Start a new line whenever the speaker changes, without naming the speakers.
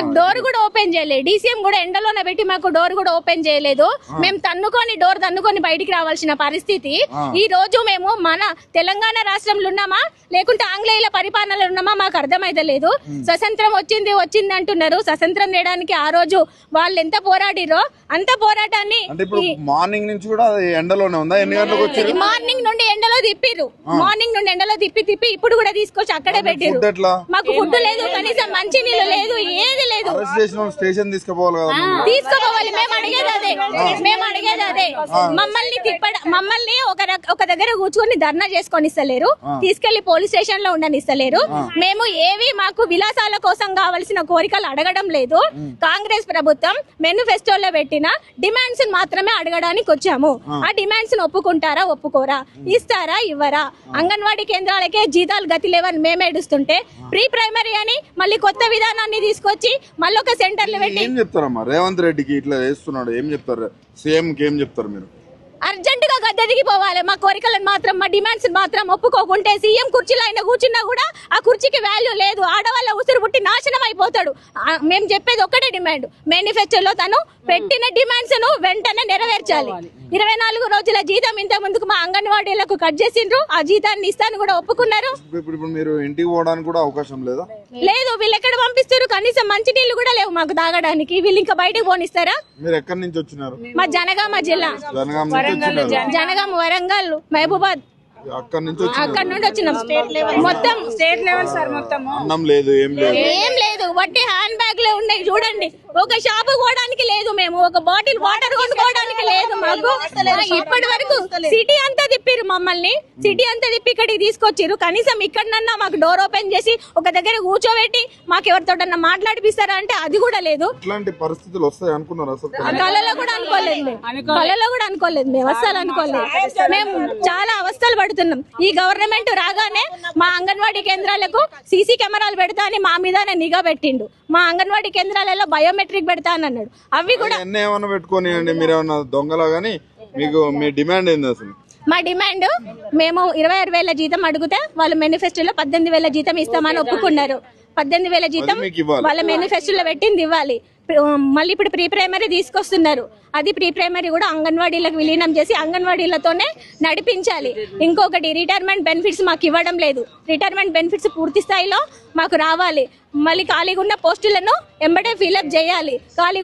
మాకు డోర్ కూడా ఓపెన్ చేయలేదు. డీసీఎం కూడా ఎండలోనే పెట్టి మాకు డోర్ కూడా ఓపెన్ చేయలేదు. మేము డోర్ తన్నుకొని బయటికి రావాల్సిన పరిస్థితి. ఈ రోజు మేము మన తెలంగాణ రాష్ట్రంలో ఉన్నామా లేకుంటే ఆంగ్లేయుల పరిపాలనలో ఉన్నామా మాకు అర్థమైతే లేదు. స్వతంత్రం వచ్చింది అంటున్నారు. స్వతంత్రం చేయడానికి ఆ రోజు వాళ్ళు ఎంత పోరాడిరో అంత పోరాటాన్ని
మార్నింగ్ నుంచి కూడా ఎండలోనే ఉందా? ఎన్ని గంటలకు వచ్చారు?
మార్నింగ్ నుండి ఎండలో తిప్పిరు. మార్నింగ్ నుండి ఎండలో తిప్పి ఇప్పుడు కూడా తీసుకొచ్చి అక్కడే పెట్టిరు. మాకు ఫుడ్ లేదు, కనీసం మంచి నీళ్ళు లేదు, ఏది లేదు.
స్టేషన్
తీసుకోపోవాలి. మేము అడిగేది అదే. మమ్మల్ని ఒక దగ్గర కూర్చుని ధర్నా చేసుకొని ఇస్తలేరు, తీసుకెళ్లి పోలీస్ స్టేషన్ లో ఉండనిస్తలేరు. మేము ఏవి మాకు విలాసాల కోసం కావాల్సిన కోరికలు అడగడం లేదు. కాంగ్రెస్ ప్రభుత్వం మేనిఫెస్టోలో పెట్టిన డిమాండ్స్ మాత్రమే అడగడానికి వచ్చాము. ఆ డిమాండ్స్ ఒప్పుకుంటారా, ఒప్పుకోరా, ఇస్తారా, ఇవ్వరా? అంగన్వాడీ కేంద్రాలకే జీతాలు గతి లేవని మేము ఏడుస్తుంటే ప్రీ ప్రైమరీ అని మళ్ళీ కొత్త విధానాన్ని తీసుకొచ్చి మళ్ళీ ఒక సెంటర్లు పెట్టి
ఏం చెప్తారమ్మా? రేవంత్ రెడ్డికి ఇట్లా చేస్తున్నాడు, ఏం చెప్తారు? సీఎం కి ఏం చెప్తారు మీరు?
అర్జెంట్ గా గద్దె దిగిపోవాలి. మా కోరికలను మాత్రం, మా డిమాండ్స్ మాత్రం ఒప్పుకోకుంటే సీఎం కుర్చీలో ఆయన కూర్చున్నా కూడా ఆ కుర్చీకి వాల్యూ లేదు. ఆడవాళ్ళ ఉసురు పుట్టి నాశనం అయిపోతాడు. మేము చెప్పేది ఒక్కటే డిమాండ్, మేనిఫెస్టోలో తను పెట్టిన డిమాండ్స్ ను వెంటనే నెరవేర్చాలి. 24 రోజుల జీతం ఇంత ముందుకు మా అంగన్వాడీలకు కట్ చేసిండ్రు. ఆ జీతాన్ని ఇస్తాను కూడా ఒప్పుకున్నారు.
మీరు ఇంటికి పోవడానికి కూడా అవకాశం లేదా?
లేదు. వీళ్ళు ఎక్కడ పంపిస్తారు? కనీసం మంచి నీళ్లు కూడా లేవు మాకు తాగడానికి. వీళ్ళు ఇంకా బయటకు పోనిస్తారా?
మీరు ఎక్కడి నుంచి వచ్చినారు?
మా జనగామ జిల్లా, జనగామ, వరంగల్, మహబూబాద్, అక్కడ నుండి వచ్చినాం. మొత్తం స్టేట్ లెవెల్ సార్. మొత్తం
అన్నం లేదు, ఏం లేదు.
వట్టి హ్యాండ్ బ్యాగ్ లే ఉన్నాయి చూడండి. ఒక షాపు పోవడానికి లేదు, మేము ఒక బాటిల్ వాటర్ కొనుక్కోవడానికి లేదు మాకు. ఇప్పటి వరకు సిటీ అంతా తిప్పిరు మమ్మల్ని. సిటీ అంతా తిప్పి ఇక్కడికి తీసుకొచ్చిరు. కనీసం ఇక్కడనన్నా మాకు డోర్ ఓపెన్ చేసి ఒక దగ్గర కూర్చోబెట్టి మాకు ఎవరితోటన్నా మాట్లాడిపిస్తారా అంటే అది కూడా లేదు.
ఇట్లాంటి పరిస్థితులు వస్తాయి అనుకున్నారు?
కళలో కూడా అనుకోలేదు మేము అస్సలు అనుకోలేదు. మేము చాలా అవస్థలు పడుతున్నాం. ఈ గవర్నమెంట్ రాగానే మా అంగన్వాడీ కేంద్రాలకు సీసీ కెమెరాలు పెడతా అని మా మీదనే నిఘా పెట్టిండు. మా అంగన్వాడీ కేంద్రాలలో బయోమెట్రిక్ పెడతా అని అన్నాడు. అవి కూడా
పెట్టుకొని మీరేమన్నా దొంగలా గానీ మీకు మీ డిమాండ్ ఏంది అసలు?
మా డిమాండ్, మేము 26,000 జీతం అడిగితే వాళ్ళు మేనిఫెస్టోలో 18,000 జీతం ఇస్తామని ఒప్పుకున్నారు. 18,000 జీతం వాళ్ళ మేనిఫెస్టోలో పెట్టింది ఇవ్వాలి. మళ్ళీ ఇప్పుడు ప్రీ ప్రైమరీ తీసుకొస్తున్నారు. అది ప్రీ ప్రైమరీ కూడా అంగన్వాడీలకు విలీనం చేసి అంగన్వాడీలతోనే నడిపించాలి. ఇంకొకటి, రిటైర్మెంట్ బెనిఫిట్స్ మాకు ఇవ్వడం లేదు. రిటైర్మెంట్ బెనిఫిట్స్ పూర్తి స్థాయిలో మాకు రావాలి. మళ్ళీ ఖాళీగా ఉన్న పోస్టులను ఎంబడే ఫిల్అప్ చేయాలి. ఖాళీ